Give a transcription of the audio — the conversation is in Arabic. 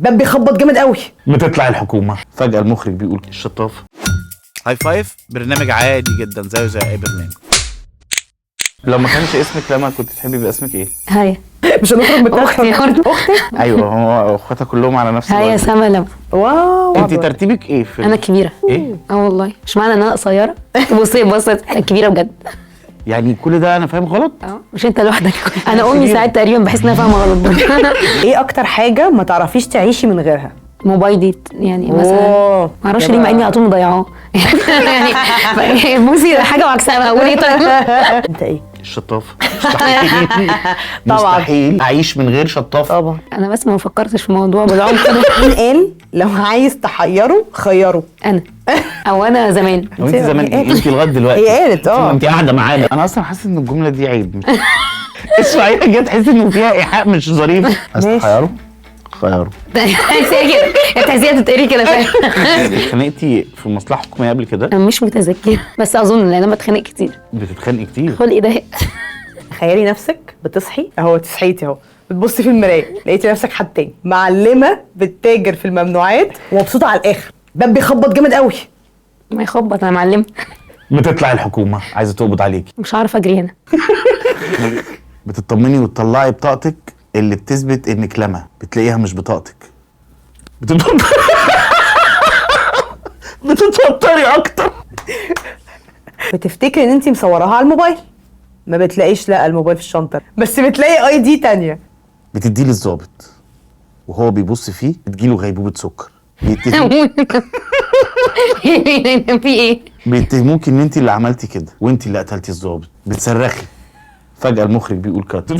باب بيخبط جامد قوي. بتطلع الحكومة. فجأة المخرج بيقول الشطاف. هاي فايف برنامج عادي جدا زيه زي اي برنامج. لو ما كانش اسمك لما كنت تحبي يبقى اسمك ايه؟ هيا مش هنخرج من اختي برضه. ايوه هو اخواتها كلهم على نفس هيا الوزن. سما لما واو. انت ترتيبك ايه في انا كبيره. ايه؟ والله مش معنى ان انا قصيره. بصي كبيره بجد. يعني كل ده انا فاهم غلط؟ مش انت لوحدك. انا امي ساعات تقريبا بحس انها فاهمه غلط برضه. ايه اكتر حاجه ما تعرفيش تعيشي من غيرها؟ موبايلي يعني مثلا أوه. ما اعرفش يا ليه مع بقى. اني على طول مضيعاه. يعني بصي حاجه وعكسها اقول ايه طيب. انت ايه؟ الشطاف. مستحيل طبعا. مستحيل اعيش من غير شطاف. طبعا. انا بس ما فكرتش في الموضوع بالعمق كده. مين قال لو عايز تحيره خيره؟ انا او انا زمان. هو انت زمان هي قالت. انت لغايه دلوقتي هي قالت انت قاعده معانا. انا اصلا حاسس ان الجمله دي عيب. اسمعيها كده تحس انه فيها ايحاء مش ظريف. عايز ماشي. تحيره؟ خيره. تحسيها كده تحسيها تتقري كده فاهم. اتخانقتي في مصلحه حكوميه قبل كده؟ انا مش متذكره بس اظن لان انا بتخانق كتير. بتتخانقي كتير؟ خلقي ده. تخيلي نفسك بتصحي اهو تصحيتي اهو بتبصي في المرايه لقيتي نفسك حد تاني معلمه بتتاجر في الممنوعات ومبسوطه على الاخر. باب بيخبط جامد قوي. ما يخبط انا معلمه. بتطلع الحكومه عايزه تقبض عليكي. مش عارفه اجري هنا. بتطمني وتطلعي بطاقتك اللي بتثبت انك لما بتلاقيها مش بطاقتك. بتتوتري اكتر. بتفتكري ان انت مصوراها على الموبايل ما بتلاقيش لا الموبايل في الشنطه بس بتلاقي اي دي تانية. بتديه للظابط وهو بيبص فيه بتجيله غيبوبه سكر. في ايه؟ بيتهموكي ان انت اللي عملتي كده وانت اللي قتلتي الظابط. بتصرخي. فجأة المخرج بيقول كات.